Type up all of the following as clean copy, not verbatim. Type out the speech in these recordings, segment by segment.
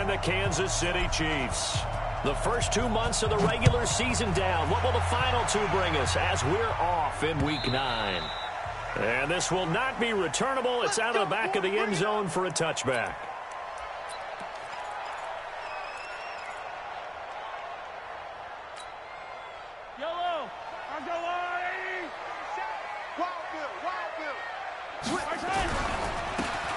and the Kansas City Chiefs. The first 2 months of the regular season down. What will the final two bring us as we're off in Week 9? And this will not be returnable. It's out of the back of the end zone for a touchback.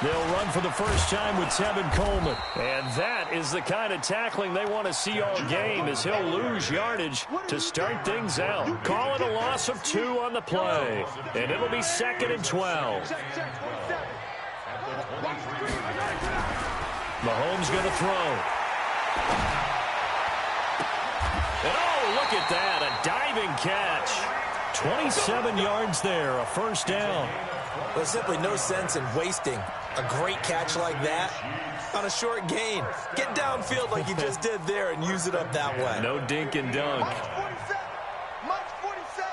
They'll run for the first time with Tevin Coleman. And that is the kind of tackling they want to see all game, as he'll lose yardage to start things out. Call it a loss of 2 on the play. And it'll be 2nd and 12. Mahomes going to throw. And oh, look at that, a diving catch. 27 yards there, a first down. There's simply no sense in wasting a great catch like that on a short gain. Get downfield like you just did there and use it up that way. No dink and dunk. March 47. March 47.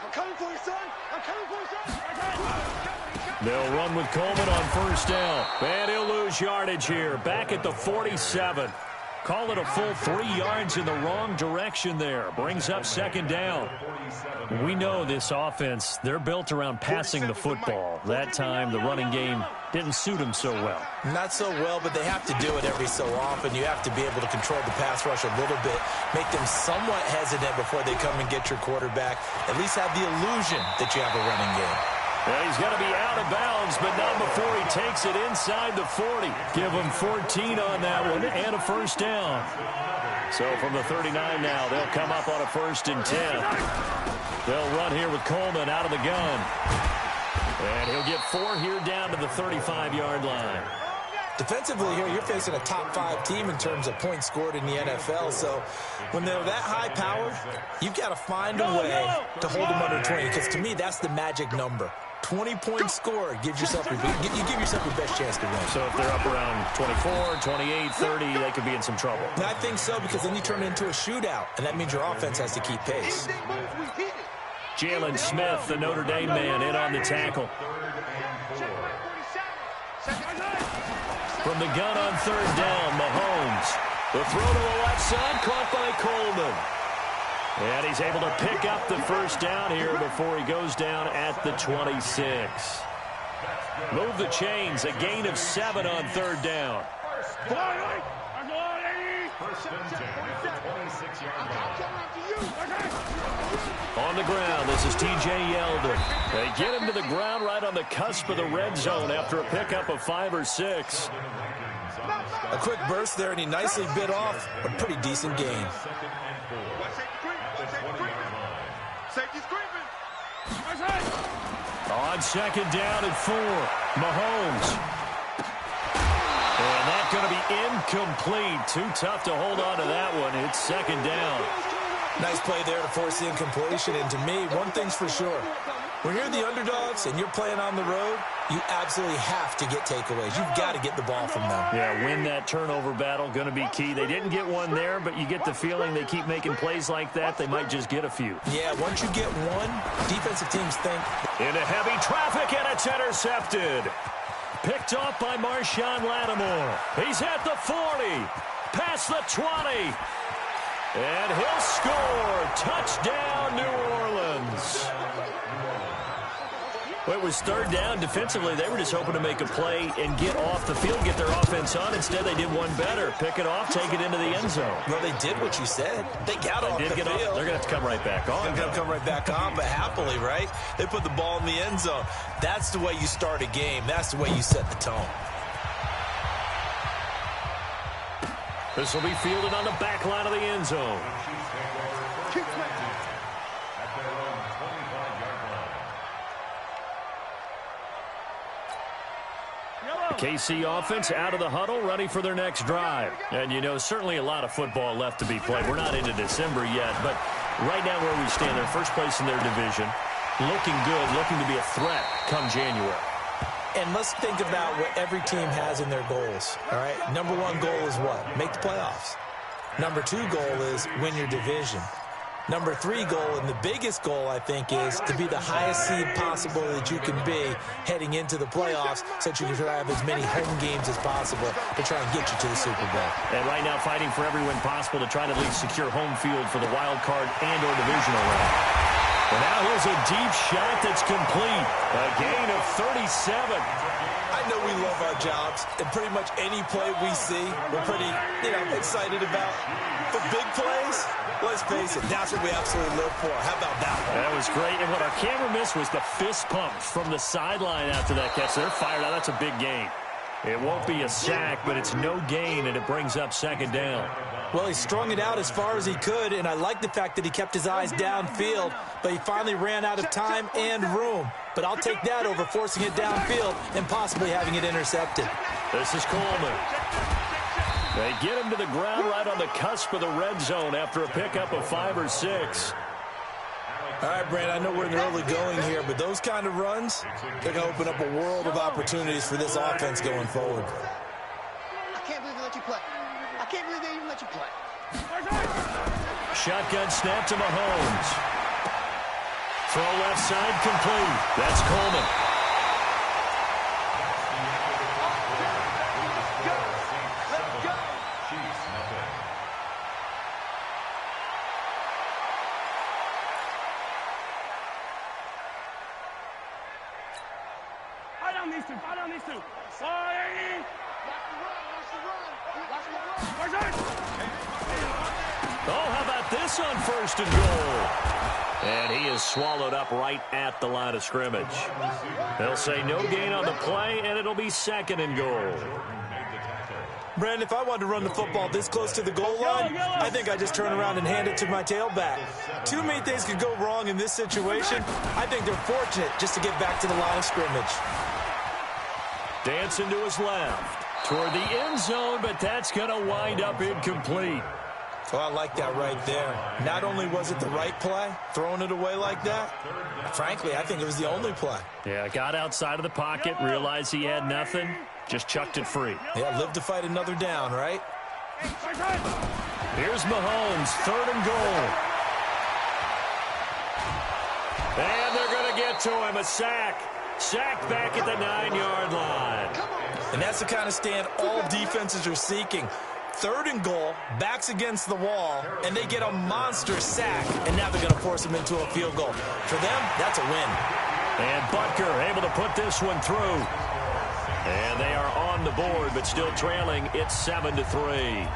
I'm coming for you, son. I'm coming for you, son. They'll run with Coleman on first down. And he'll lose yardage here. Back at the 47. Call it a full 3 yards in the wrong direction there. Brings up 2nd down. We know this offense, they're built around passing the football. That time, the running game didn't suit them so well. Not so well, but they have to do it every so often. You have to be able to control the pass rush a little bit, make them somewhat hesitant before they come and get your quarterback. At least have the illusion that you have a running game. Well, he's going to be out of bounds, but not before he takes it inside the 40. Give him 14 on that one and a first down. So from the 39 now, they'll come up on a 1st and 10. They'll run here with Coleman out of the gun. And he'll get 4 here down to the 35-yard line. Defensively here, you're facing a top-5 team in terms of points scored in the NFL. So when they're that high powered, you've got to find a way to hold them under 20. Because to me, that's the magic number. 20 points scored gives yourself you give yourself your best chance to win. So if they're up around 24, 28, 30, they could be in some trouble. I think so, because then you turn it into a shootout, and that means your offense has to keep pace. Jalen Smith, the Notre Dame man, in on the tackle. From the gun on 3rd down, Mahomes. The throw to the left side, caught by Coleman. And he's able to pick up the first down here before he goes down at the 26. Move the chains, a gain of 7 on 3rd down. On the ground, this is T.J. Yeldon. They get him to the ground right on the cusp of the red zone after a pickup of 5 or 6. A quick burst there, and he nicely bit off a pretty decent gain. On 2nd down and 4, Mahomes. And that's going to be incomplete. Too tough to hold on to that one. It's 2nd down. Nice play there to force the incompletion. And to me, one thing's for sure. When you're the underdogs and you're playing on the road, you absolutely have to get takeaways. You've got to get the ball from them. Yeah, win that turnover battle, going to be key. They didn't get one there, but you get the feeling they keep making plays like that, they might just get a few. Yeah, once you get one, defensive teams think. Into heavy traffic, and it's intercepted. Picked off by Marshawn Lattimore. He's at the 40, past the 20. And he'll score. Touchdown, New Orleans. Well, it was 3rd down. Defensively, they were just hoping to make a play and get off the field, get their offense on. Instead, they did one better. Pick it off, take it into the end zone. Well, they did what you said. They got off the field. They're going to have to come right back on. They're going to come right back on, but happily, right? They put the ball in the end zone. That's the way you start a game. That's the way you set the tone. This will be fielded on the back line of the end zone. KC offense out of the huddle, ready for their next drive. And, you know, certainly a lot of football left to be played. We're not into December yet, but right now where we stand, they're first place in their division. Looking good, looking to be a threat come January. And let's think about what every team has in their goals, all right? Number 1 goal is what? Make the playoffs. Number 2 goal is win your division. Number 3 goal, and the biggest goal, I think, is to be the highest seed possible that you can be heading into the playoffs so that you can have as many home games as possible to try and get you to the Super Bowl. And right now fighting for every win possible to try to at least secure home field for the wild card and or divisional round. And now here's a deep shot that's complete. A gain of 37. I know we love our jobs, and pretty much any play we see, we're pretty, excited about. But big plays, let's face it, that's what we absolutely live for. How about that one? That was great, and what our camera missed was the fist pump from the sideline after that catch. They're fired out. That's a big gain. It won't be a sack, but it's no gain, and it brings up second down. Well, he strung it out as far as he could, and I like the fact that he kept his eyes downfield, but he finally ran out of time and room. But I'll take that over forcing it downfield and possibly having it intercepted. This is Coleman. They get him to the ground right on the cusp of the red zone after a pickup of 5 or 6. All right, Brand, I know we're in the early going here, but those kind of runs, they're going to open up a world of opportunities for this offense going forward. I can't believe they let you play. I can't believe they even let you play. Shotgun snap to Mahomes. Throw left side complete. That's Coleman. Let's go. Fight on these two. Oh, how about this on first and goal? And he is swallowed up right at the line of scrimmage. They'll say no gain on the play, and it'll be second and goal. Brandon, if I wanted to run the football this close to the goal line, I think I'd just turn around and hand it to my tailback. Too many things could go wrong in this situation. I think they're fortunate just to get back to the line of scrimmage. Dancing to his left toward the end zone, but that's going to wind up incomplete. Oh, I like that right there. Not only was it the right play, throwing it away like that, frankly, I think it was the only play. Yeah, got outside of the pocket, realized he had nothing, just chucked it free. Yeah, live to fight another down, right? Here's Mahomes, third and goal. And they're going to get to him, a sack. Sacked back at the 9-yard line. And that's the kind of stand all defenses are seeking. Third and goal, backs against the wall, and they get a monster sack, and now they're going to force him into a field goal. For them, that's a win. And Butker able to put this one through. And they are on the board, but still trailing. It's 7-3.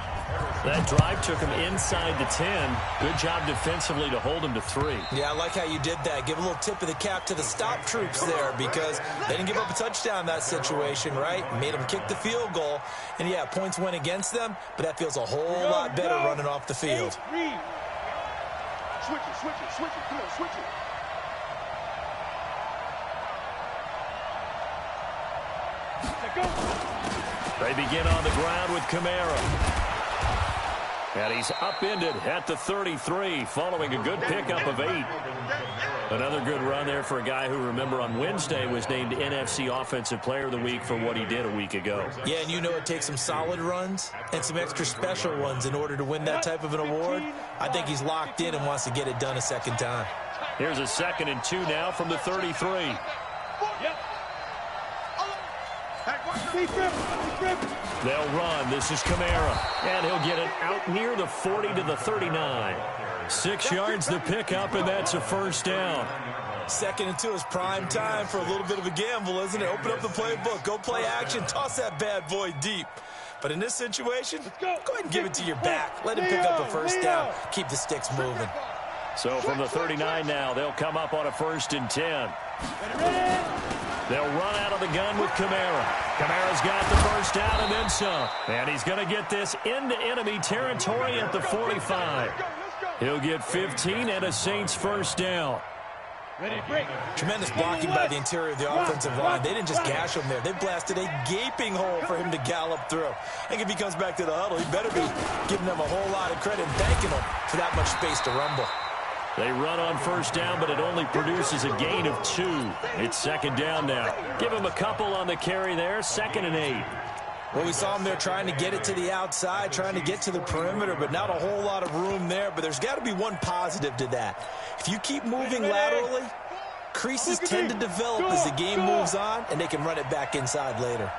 That drive took him inside the 10. Good job defensively to hold him to 3. Yeah, I like how you did that. Give a little tip of the cap to the stop troops there because they didn't give up a touchdown in that situation, right? Made them kick the field goal. And, yeah, points went against them, but that feels a whole lot better running off the field. Switch it. Come on, switch it. They begin on the ground with Kamara. And he's upended at the 33 following a good pickup of 8. Another good run there for a guy who, remember, on Wednesday was named NFC Offensive Player of the Week for what he did a week ago. Yeah, and you know it takes some solid runs and some extra special ones in order to win that type of an award. I think he's locked in and wants to get it done a second time. Here's a 2nd and 2 now from the 33. They'll run. This is Kamara. And he'll get it out near the 40 to the 39. 6 yards the pickup, and that's a first down. 2nd and 2 is prime time for a little bit of a gamble, isn't it? Open up the playbook. Go play action. Toss that bad boy deep. But in this situation, go ahead and give it to your back. Let him pick up a first down. Keep the sticks moving. So from the 39 now, they'll come up on a 1st and 10. They'll run out of the gun with Kamara. Kamara's got the first down and then some. And he's going to get this into enemy territory at the 45. He'll get 15 and a Saints first down. Tremendous blocking by the interior of the offensive line. They didn't just gash him there. They blasted a gaping hole for him to gallop through. I think if he comes back to the huddle, he better be giving them a whole lot of credit and thanking them for that much space to rumble. They run on first down, but it only produces a gain of 2. It's 2nd down now. Give him a couple on the carry there. 2nd and 8. Well, we saw him there trying to get it to the outside, trying to get to the perimeter, but not a whole lot of room there. But there's got to be one positive to that. If you keep moving laterally, creases tend to develop as the game moves on, and they can run it back inside later.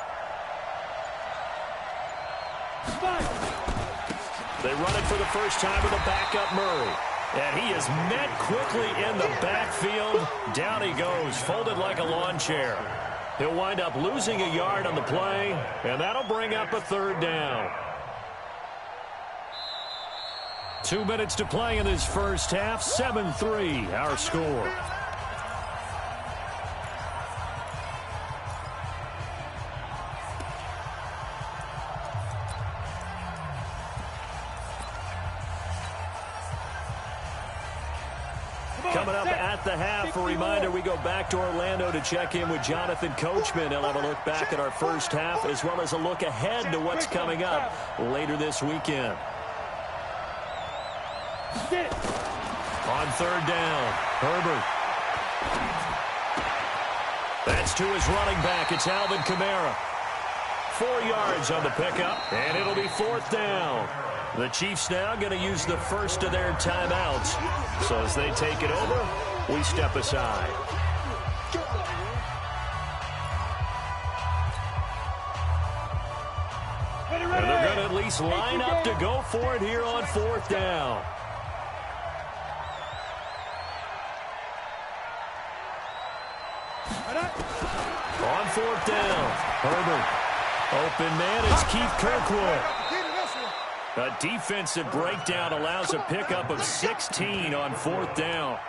They run it for the first time with a backup Murray. And he is met quickly in the backfield. Down he goes, folded like a lawn chair. He'll wind up losing a yard on the play, and that'll bring up a third down. 2 minutes to play in this first half. 7-3, our score. Coming up at the half, a reminder, we go back to Orlando to check in with Jonathan Coachman. He'll have a look back at our first half as well as a look ahead to what's coming up later this weekend. On third down, Herbert. That's to his running back. It's Alvin Kamara. 4 yards on the pickup, and it'll be fourth down. The Chiefs now going to use the first of their timeouts. So as they take it over, we step aside. And they're going to at least line up to go for it here on fourth down. On fourth down, Herbert. Open man, it's Keith Kirkwood. A defensive breakdown allows a pickup of 16 on fourth down.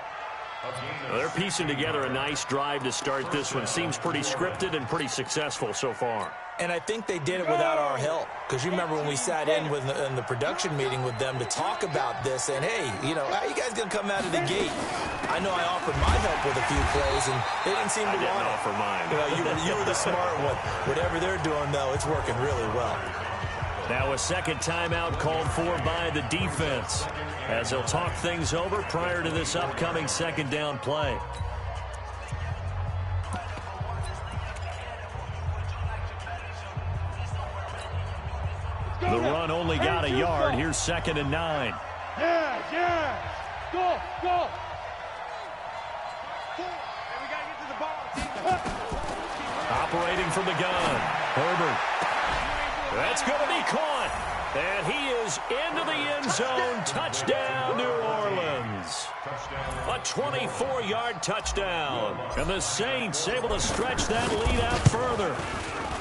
They're piecing together a nice drive to start this one. Seems pretty scripted and pretty successful so far. And I think they did it without our help. Because you remember when we sat in the production meeting with them to talk about this, and hey, you know, how are you guys going to come out of the gate? I know I offered my help with a few plays, and they didn't seem to want it. I didn't offer mine. You know, you were the smart one. Whatever they're doing, though, it's working really well. Now a second timeout called for by the defense as they'll talk things over prior to this upcoming second down play. The run only got a yard. Here's 2nd and 9. Yeah. Go. We got to get to the ball. Operating from the gun, Herbert. That's going to be caught. And he is into the end zone. Touchdown, New Orleans. A 24-yard touchdown. And the Saints able to stretch that lead out further.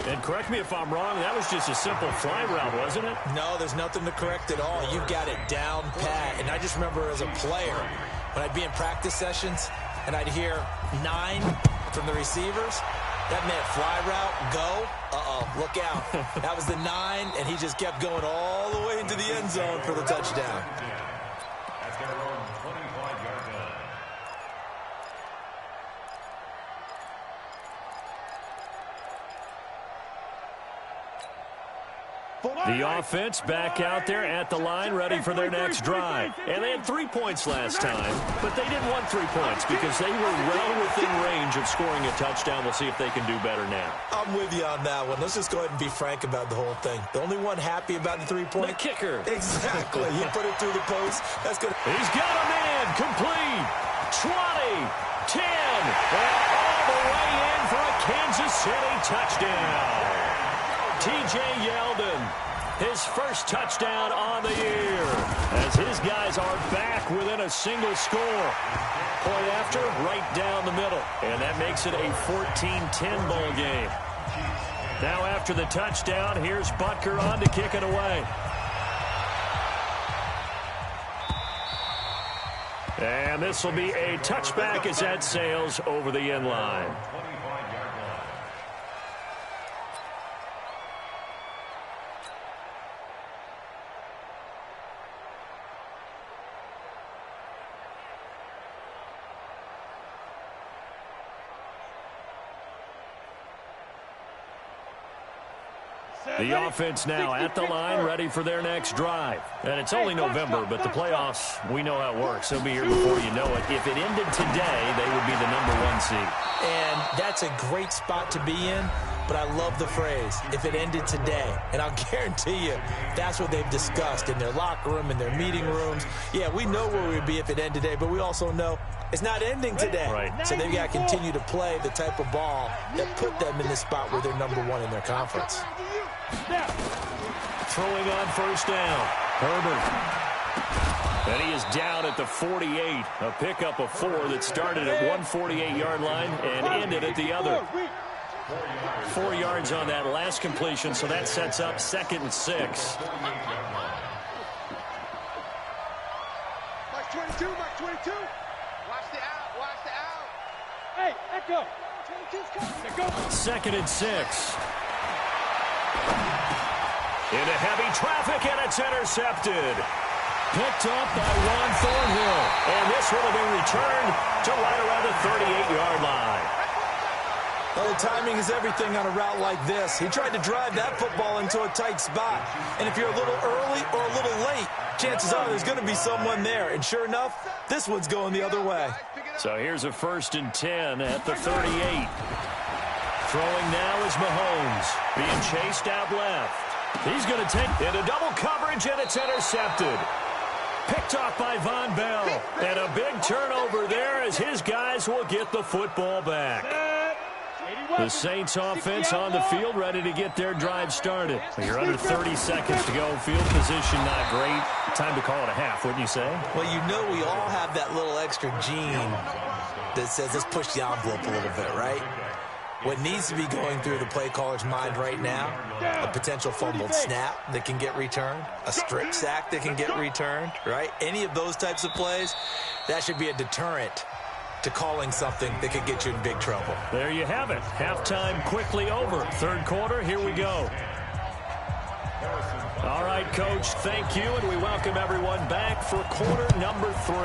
And correct me if I'm wrong, that was just a simple fly route, wasn't it? No, there's nothing to correct at all. You got it down pat. And I just remember as a player, when I'd be in practice sessions and I'd hear 9 from the receivers, that meant fly route, go. Look out. That was the 9, and he just kept going all the way into the end zone for the touchdown. That's going to run 25-yard line. The offense back out there at the line, ready for their next drive. And they had 3 points last time, but they didn't want 3 points because they were well within range of scoring a touchdown. We'll see if they can do better now. I'm with you on that one. Let's just go ahead and be frank about the whole thing. The only one happy about the 3-point? The kicker. Exactly. He put it through the post. That's good. He's got a man. Complete. 20, 10, and all the way in for a Kansas City touchdown. T.J. Yeldon, his first touchdown on the year, as his guys are back within a single score. Point after, right down the middle, and that makes it a 14-10 ball game. Now after the touchdown, here's Butker on to kick it away. And this will be a touchback as that sails over the end line. The offense now at the line, ready for their next drive. And it's only November, but the playoffs, we know how it works. They'll be here before you know it. If it ended today, they would be the #1 seed. And that's a great spot to be in. but I love the phrase, if it ended today. And I'll guarantee you that's what they've discussed in their locker room, in their meeting rooms. Yeah, we know where we'd be if it ended today, but we also know it's not ending today. Right. So they've got to continue to play the type of ball that put them in the spot where they're number one in their conference. Throwing on first down, Herbert. And he is down at the 48. A pickup of 4 that started at 148-yard line and ended at the other. 4 yards on that last completion, so that sets up 2nd and 6. Mark 22, Mark 22. Watch the out. Hey, Echo. 22's coming. 2nd and 6. Into heavy traffic, and it's intercepted. Picked up by Juan Thornhill. And this one will be returned to right around the 38-yard line. Well, the timing is everything on a route like this. He tried to drive that football into a tight spot. And if you're a little early or a little late, chances are there's going to be someone there. And sure enough, this one's going the other way. So here's a 1st and 10 at the 38. Throwing now is Mahomes. Being chased out left. He's going to take into double coverage, and it's intercepted. Picked off by Von Bell. And a big turnover there as his guys will get the football back. The Saints offense on the field, ready to get their drive started. You're under 30 seconds to go. Field position not great. Time to call it a half, wouldn't you say? Well, you know we all have that little extra gene that says let's push the envelope a little bit, right? What needs to be going through the play caller's mind right now, a potential fumbled snap that can get returned, a strip sack that can get returned, right? Any of those types of plays, that should be a deterrent to calling something that could get you in big trouble. There you have it. Halftime quickly over. 3rd quarter, here we go. All right, Coach, thank you, and we welcome everyone back for quarter number 3.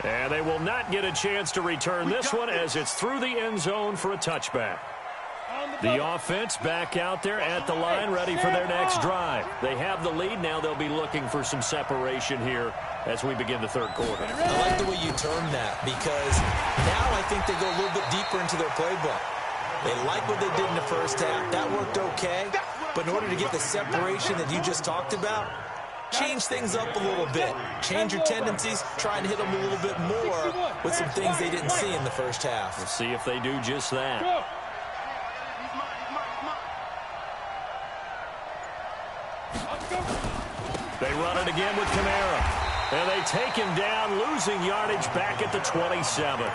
And they will not get a chance to return this one as it's through the end zone for a touchback. The offense back out there at the line, ready for their next drive. They have the lead. Now they'll be looking for some separation here as we begin the 3rd quarter. I like the way you term that because now I think they go a little bit deeper into their playbook. They like what they did in the first half. That worked okay. But in order to get the separation that you just talked about, change things up a little bit. Change your tendencies. Try and hit them a little bit more with some things they didn't see in the first half. We'll see if they do just that. They run it again with Kamara. And they take him down, losing yardage back at the 27.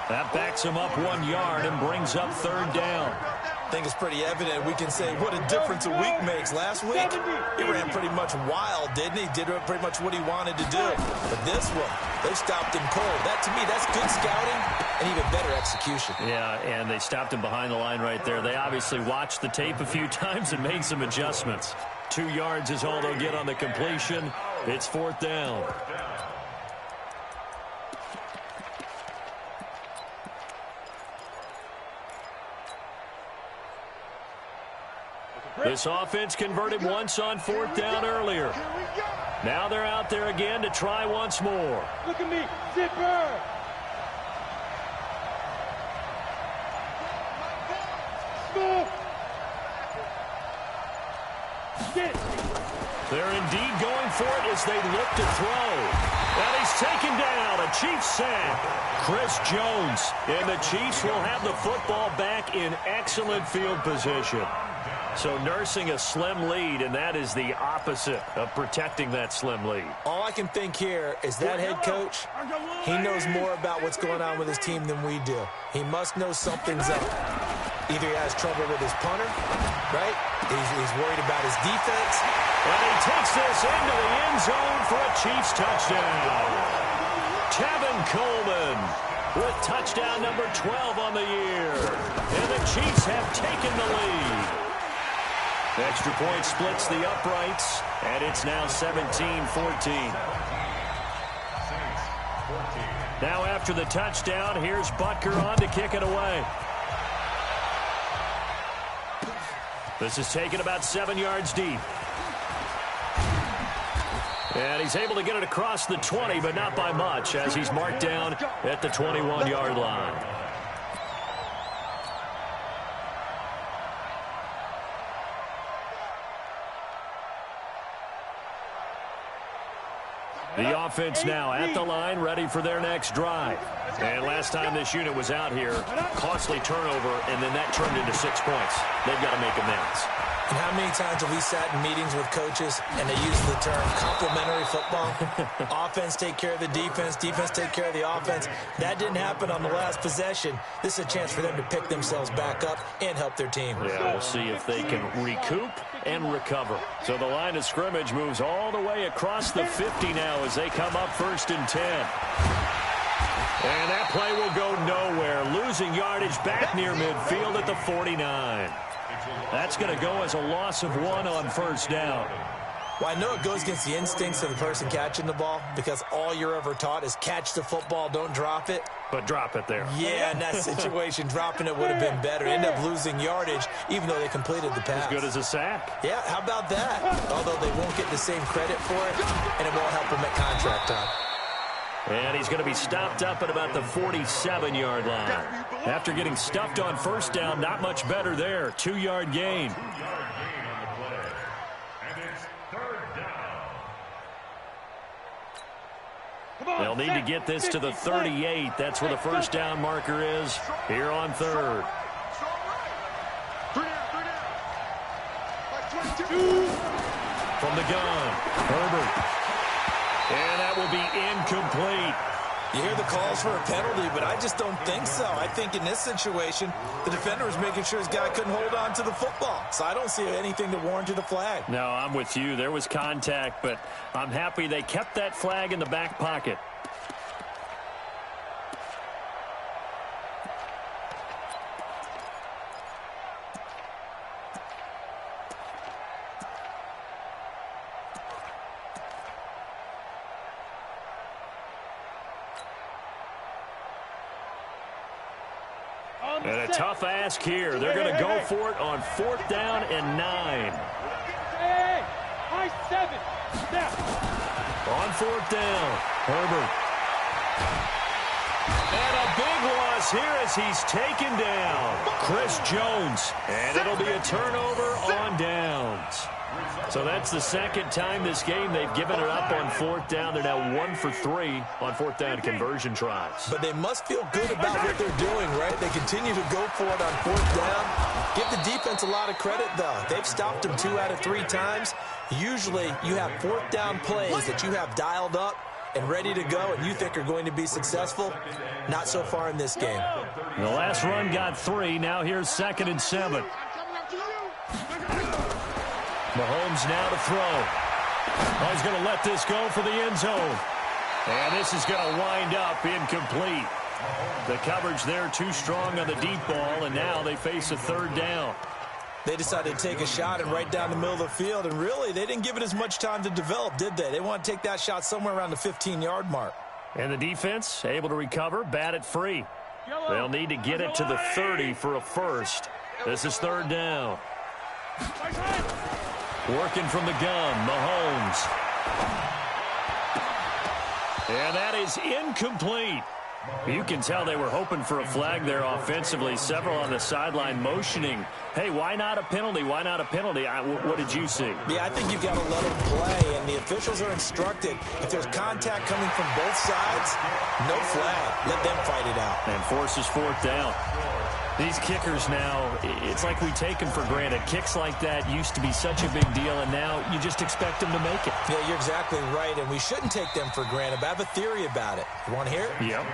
That backs him up 1 yard and brings up 3rd down. I think it's pretty evident. We can say what a difference a week makes. Last week, he ran pretty much wild, didn't he? Did pretty much what he wanted to do. But this one, they stopped him cold. That, to me, that's good scouting and even better execution. Yeah, and they stopped him behind the line right there. They obviously watched the tape a few times and made some adjustments. 2 yards is all they'll get on the completion. It's 4th down. This offense converted once on 4th down earlier. Now they're out there again to try once more. Look at me, zipper. Move. Get. They're indeed going for it as they look to throw. And he's taken down. A Chiefs sack. Chris Jones. And the Chiefs will have the football back in excellent field position. So nursing a slim lead, and that is the opposite of protecting that slim lead. All I can think here is that head coach, he knows more about what's going on with his team than we do. He must know something's up. Either he has trouble with his punter, right? He's worried about his defense. And he takes this into the end zone for a Chiefs touchdown. Tevin Coleman with touchdown number 12 on the year. And the Chiefs have taken the lead. Extra point splits the uprights, and it's now 17-14. Now after the touchdown, here's Butker on to kick it away. This is taken about 7 yards deep. And he's able to get it across the 20, but not by much, as he's marked down at the 21-yard line. The offense now at the line, ready for their next drive. And last time this unit was out here, costly turnover, and then that turned into 6 points. They've got to make amends. And how many times have we sat in meetings with coaches and they use the term complementary football? Offense take care of the defense, defense take care of the offense. That didn't happen on the last possession. This is a chance for them to pick themselves back up and help their team. Yeah, we'll see if they can recoup and recover. So the line of scrimmage moves all the way across the 50 now as they come up 1st and 10. And that play will go nowhere. Losing yardage back near midfield at the 49. That's going to go as a loss of 1 on 1st down. Well, I know it goes against the instincts of the person catching the ball because all you're ever taught is catch the football, don't drop it. But drop it there. Yeah, in that situation, dropping it would have been better. End up losing yardage even though they completed the pass. As good as a sack. Yeah, how about that? Although they won't get the same credit for it, and it won't help them at contract time. And he's going to be stopped up at about the 47-yard line. After getting stuffed on 1st down, not much better there. 2-yard gain. They'll need to get this to the 38. That's where the 1st down marker is here on 3rd. From the gun, Herbert. And that will be incomplete. You hear the calls for a penalty, but I just don't think so. I think in this situation, the defender was making sure his guy couldn't hold on to the football. So I don't see anything that warranted a flag. No, I'm with you. There was contact, but I'm happy they kept that flag in the back pocket. And a tough ask here. They're going to go for it on 4th down and 9. Hey, high 7. Now. On 4th down, Herbert. And a big loss here as he's taken down. Chris Jones. And it'll be a turnover on downs. So that's the 2nd time this game they've given it up on 4th down. They're now 1 for 3 on 4th down conversion tries. But they must feel good about what they're doing, right? They continue to go for it on 4th down. Give the defense a lot of credit, though. They've stopped them 2 out of 3 times. Usually you have 4th down plays that you have dialed up and ready to go and you think are going to be successful. Not so far in this game. The last run got 3. Now here's 2nd and 7. Mahomes now to throw. Oh, he's going to let this go for the end zone. And this is going to wind up incomplete. The coverage there too strong on the deep ball, and now they face a 3rd down. They decided to take a shot and right down the middle of the field, and really, they didn't give it as much time to develop, did they? They want to take that shot somewhere around the 15-yard mark. And the defense able to recover, bat it free. They'll need to get it to the 30 for a first. This is 3rd down. Working from the gun, Mahomes. And that is incomplete. You can tell they were hoping for a flag there offensively. Several on the sideline motioning. Hey, why not a penalty? Why not a penalty? What did you see? Yeah, I think you've got to let them play, and the officials are instructed. If there's contact coming from both sides, no flag. Let them fight it out. And forces 4th down. These kickers now, it's like we take them for granted. Kicks like that used to be such a big deal, and now you just expect them to make it. Yeah, you're exactly right, and we shouldn't take them for granted, but I have a theory about it. You want to hear it? Yep.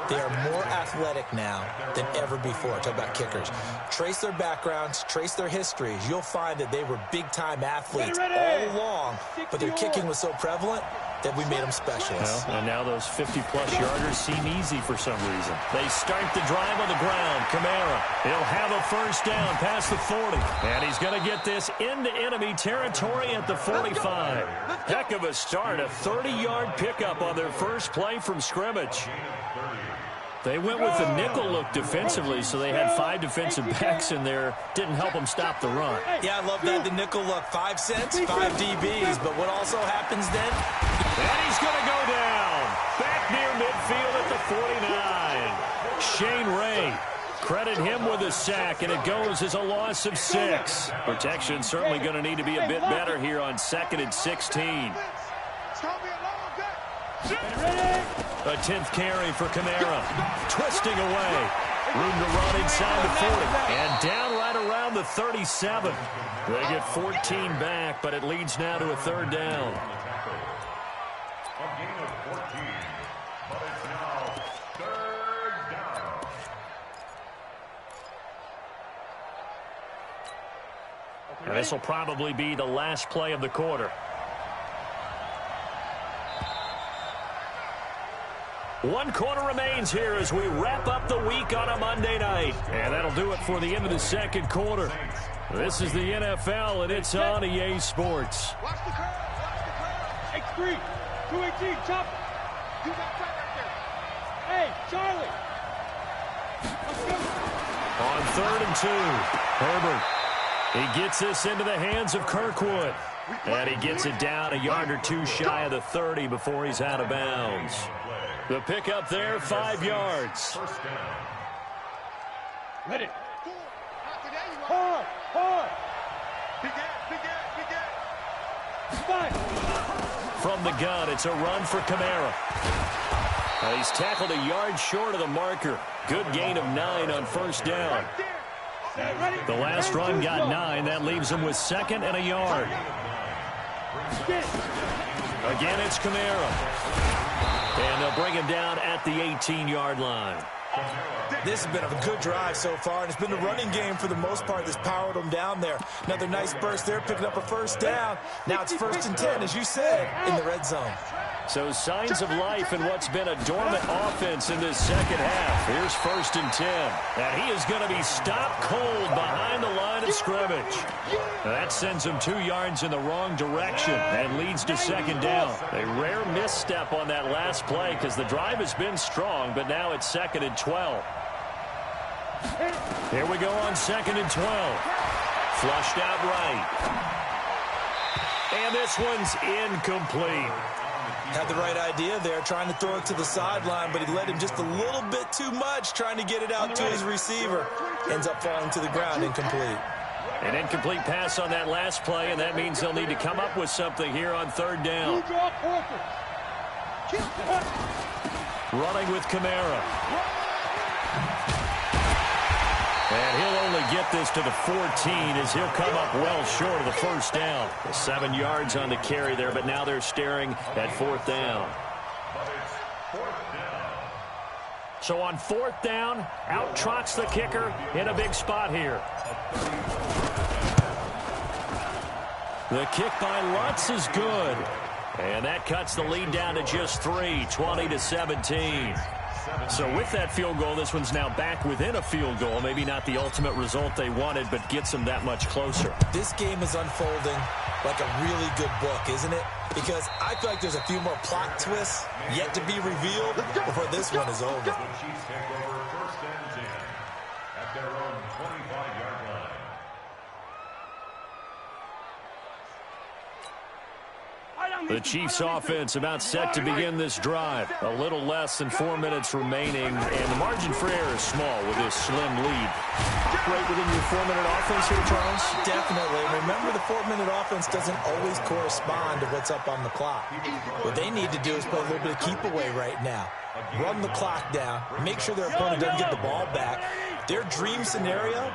They are more athletic now than ever before. Talk about kickers. Trace their backgrounds, trace their histories. You'll find that they were big-time athletes all along, but their kicking was so prevalent that we made them specialists. Well, and now those 50-plus yarders seem easy for some reason. They start the drive on the ground. Kamara, he'll have a 1st down past the 40. And he's going to get this into enemy territory at the 45. Heck of a start, a 30-yard pickup on their first play from scrimmage. They went with the nickel look defensively, so they had 5 defensive backs in there. Didn't help them stop the run. Yeah, I love that, the nickel look. 5 cents, 5 DBs. But what also happens then? And he's going to go down. Back near midfield at the 49. Shane Ray. Credit him with a sack, and it goes as a loss of 6. Protection certainly going to need to be a bit better here on 2nd and 16. It's going to be a long day. A 10th carry for Kamara. Twisting away. Room to run inside the 40. And down right around the 37. They get 14 back, but it leads now to a third down. A gain of 14, but it's now third down. And this will probably be the last play of the quarter. One quarter remains here as we wrap up the week on a Monday night. And that'll do it for the end of the second quarter. This is the NFL, and it's on EA Sports. Watch the curve. Watch the curve. X3, 218, chop. You got that right there. Hey, Charlie. Let's go. On 3rd and 2, Herbert. He gets this into the hands of Kirkwood. And he gets it down a yard or two shy of the 30 before he's out of bounds. The pickup there, 5 yards. First down. Ready. Four. After that, you Hard, hard. Big gap, big gap. 5. From the gun, it's a run for Kamara. He's tackled a yard short of the marker. Good gain of 9 on first down. The last run got 9. That leaves him with 2nd and a yard. Again, it's Kamara. And they'll bring him down at the 18-yard line. This has been a good drive so far, and it's been the running game for the most part that's powered them down there. Another nice burst there, picking up a first down. Now it's 1st and 10, as you said, in the red zone. So signs of life in what's been a dormant offense in this second half. Here's 1st and 10. And he is going to be stopped cold behind the line of scrimmage. That sends him 2 yards in the wrong direction and leads to 2nd down. A rare misstep on that last play because the drive has been strong, but now it's 2nd and 12. Here we go on 2nd and 12. Flushed out right. And this one's incomplete. Had the right idea there, trying to throw it to the sideline, but he led him just a little bit too much, trying to get it out to his receiver. Ends up falling to the ground, incomplete. An incomplete pass on that last play, and that means they'll need to come up with something here on 3rd down. Running with Kamara. And he'll only get this to the 14 as he'll come up well short of the first down. 7 yards on the carry there, but now they're staring at 4th down. So on 4th down, out trots the kicker in a big spot here. The kick by Lutz is good. And that cuts the lead down to just 3, 20-17. So with that field goal, this one's now back within a field goal. Maybe not the ultimate result they wanted, but gets them that much closer. This game is unfolding like a really good book, isn't it? Because I feel like there's a few more plot twists yet to be revealed before this one is over. The Chiefs take over 1st and 10 at their own 25-yard line. The Chiefs offense about set to begin this drive. A little less than 4 minutes remaining, and the margin for error is small with this slim lead. Operate within your 4-minute offense here, Charles? Definitely. Remember, the 4-minute offense doesn't always correspond to what's up on the clock. What they need to do is play a little bit of keep away right now. Run the clock down. Make sure their opponent doesn't get the ball back. Their dream scenario,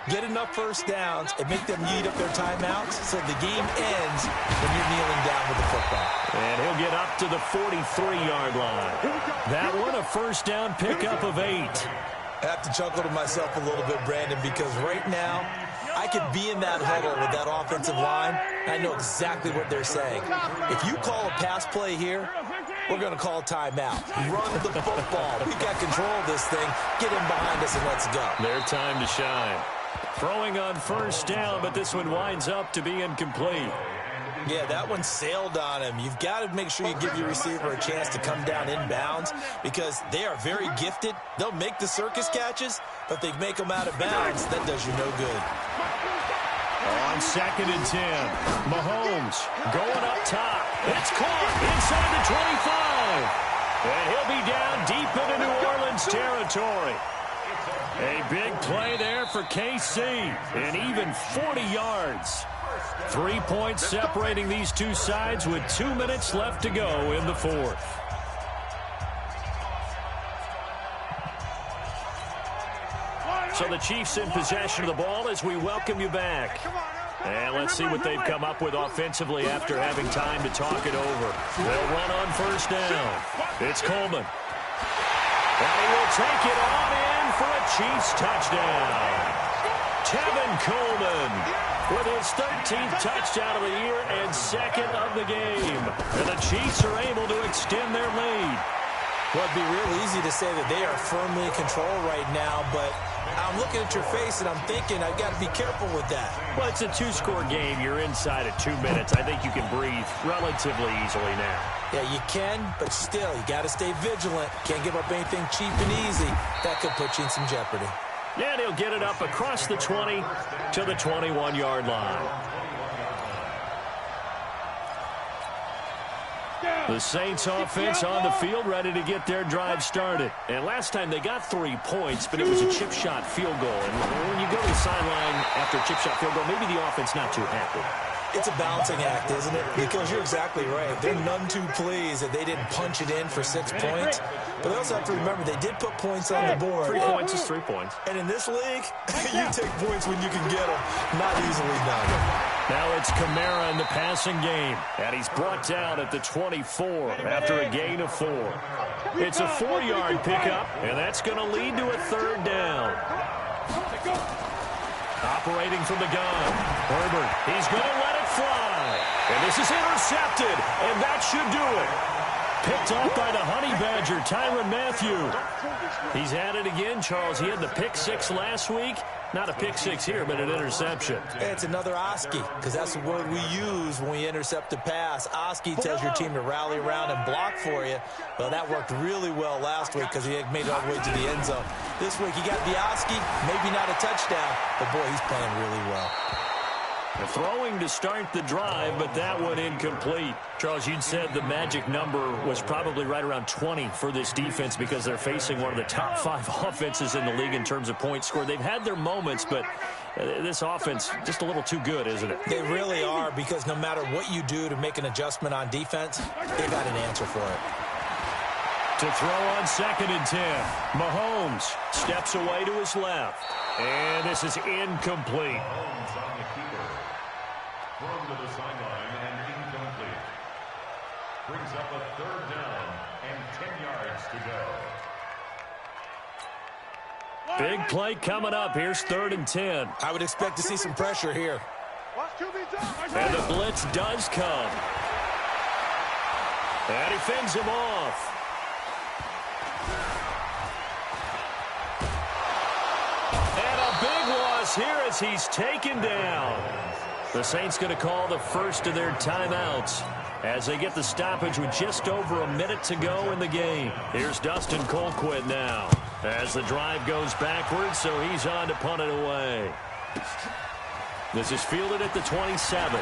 get enough first downs and make them eat up their timeouts so the game ends when you're kneeling down with the football. And he'll get up to the 43-yard line. That one a first down pickup of 8. I have to chuckle to myself a little bit, Brandon, because right now I could be in that huddle with that offensive line. I know exactly what they're saying. If you call a pass play here, we're going to call timeout. Run the football. We got control of this thing. Get in behind us and let's go. Their time to shine. Throwing on first down, but this one winds up to be incomplete. Yeah, that one sailed on him. You've got to make sure you give your receiver a chance to come down inbounds because they are very gifted. They'll make the circus catches, but they make them out of bounds. That does you no good. On 2nd and 10, Mahomes going up top. It's caught inside the 25. And he'll be down deep into New Orleans territory. A big play there for KC, and even 40 yards. 3 points separating these two sides with 2 minutes left to go in the 4th. So the Chiefs in possession of the ball as we welcome you back. And let's see what they've come up with offensively after having time to talk it over. They'll run on first down. It's Coleman. And he will take it on in for a Chiefs touchdown. Tevin Coleman with his 13th touchdown of the year and second of the game. And the Chiefs are able to extend their lead. Well, it'd be real easy to say that they are firmly in control right now, but I'm looking at your face and I'm thinking I've got to be careful with that. Well, it's a two-score game. You're inside at 2 minutes. I think you can breathe relatively easily now. Yeah, you can, but still, you got to stay vigilant. Can't give up anything cheap and easy. That could put you in some jeopardy. And he'll get it up across the 20 to the 21-yard line. The Saints offense on the field, ready to get their drive started. And last time they got 3 points, but it was a chip shot field goal. And when you go to the sideline after a chip shot field goal, maybe the offense not too happy. It's a balancing act, isn't it? Because you're exactly right. They're none too pleased that they didn't punch it in for 6 points. But they also have to remember they did put points on the board. 3 points is 3 points. And in this league, you take points when you can get them. Not easily done. Now it's Kamara in the passing game. And he's brought down at the 24 after a gain of 4. It's a 4-yard pickup, and that's going to lead to a 3rd down. Operating from the gun. Herbert, he's going to let it fly. And this is intercepted, and that should do it. Picked off by the Honey Badger, Tyrann Mathieu. He's had it again, Charles. He had the pick 6 last week. Not a pick 6 here, but an interception. It's another Oski, because that's the word we use when we intercept a pass. Oski tells your team to rally around and block for you. Well, that worked really well last week because he made it all the way to the end zone. This week he got the Oski, maybe not a touchdown, but boy, he's playing really well. Throwing to start the drive, but that one incomplete. Charles, you'd said the magic number was probably right around 20 for this defense because they're facing one of the top 5 offenses in the league in terms of points scored. They've had their moments, but this offense just a little too good, isn't it? They really are, because no matter what you do to make an adjustment on defense, they got an answer for it. To throw on 2nd and 10. Mahomes steps away to his left. And this is incomplete. Thrown to the sideline and incomplete. Brings up a 3rd down and 10 yards to go. Big play coming up. Here's 3rd and 10. I would expect to see some pressure here. And the blitz does come. And he fends him off. And a big loss here as he's taken down. The Saints going to call the first of their timeouts as they get the stoppage with just over a minute to go in the game. Here's Dustin Colquitt now as the drive goes backwards, so he's on to punt it away. This is fielded at the 27.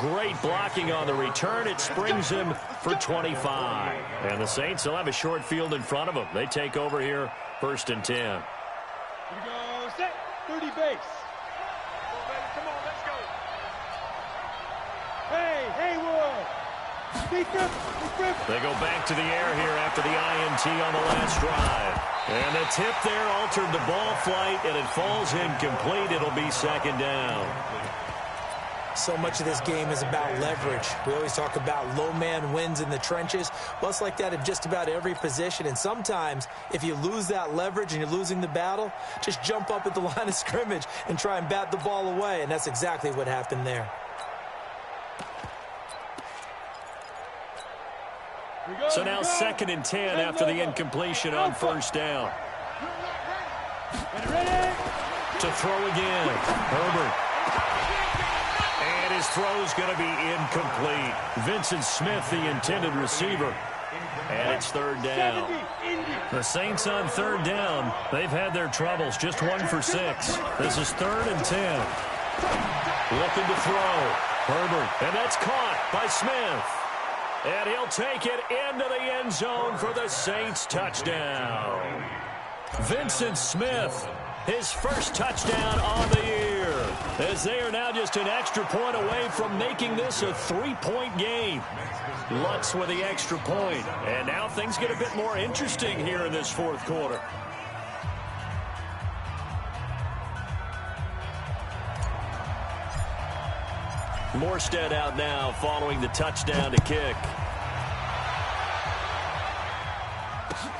Great blocking on the return. It springs him for 25. And the Saints will have a short field in front of them. They take over here, 1st and 10. Here we go, set, 30 base. Come on, let's go. Hey, Haywood. Deep grip. They go back to the air here after the INT on the last drive. And the tip there altered the ball flight, and it falls incomplete. It'll be 2nd down. So much of this game is about leverage. We always talk about low man wins in the trenches. Well, it's like that in just about every position. And sometimes, if you lose that leverage and you're losing the battle, just jump up at the line of scrimmage and try and bat the ball away. And that's exactly what happened there. So now 2nd and 10 after the incompletion on 1st down. To throw again. Herbert. And his throw's going to be incomplete. Vincent Smith, the intended receiver. And it's 3rd down. The Saints on 3rd down. They've had their troubles. Just 1 for 6. This is 3rd and 10. Looking to throw. Herbert. And that's caught by Smith. And he'll take it into the end zone for the Saints touchdown. Vincent Smith His first touchdown on the year, as they are now just an extra point away from making this a 3-point game. Lutz with the extra point, and now things get a bit more interesting here in this fourth quarter. Morstead out now following the touchdown to kick.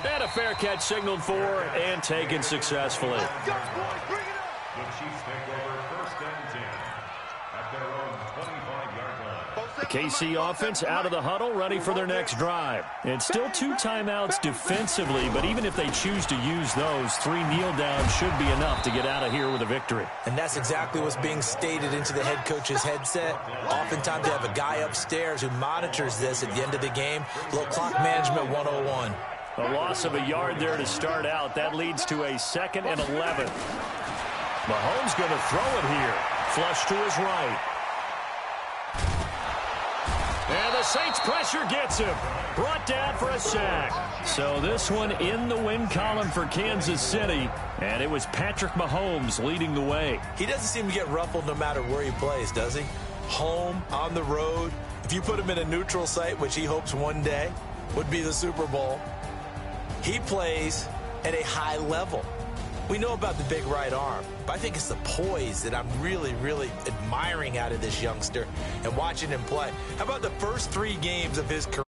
And a fair catch signaled for and taken successfully. The Chiefs take over first and 10 at their own 25-yard line. The KC offense out of the huddle, ready for their next drive. It's still 2 timeouts defensively, but even if they choose to use those, 3 kneel downs should be enough to get out of here with a victory. And that's exactly what's being stated into the head coach's headset. Oftentimes they have a guy upstairs who monitors this at the end of the game. A little clock management 101. A loss of a yard there to start out. That leads to a 2nd and 11. Mahomes going to throw it here. Flush to his right. And the Saints pressure gets him. Brought down for a sack. So this one in the win column for Kansas City. And it was Patrick Mahomes leading the way. He doesn't seem to get ruffled no matter where he plays, does he? Home, on the road. If you put him in a neutral site, which he hopes one day would be the Super Bowl, he plays at a high level. We know about the big right arm, but I think it's the poise that I'm really, really admiring out of this youngster and watching him play. How about the first 3 games of his career?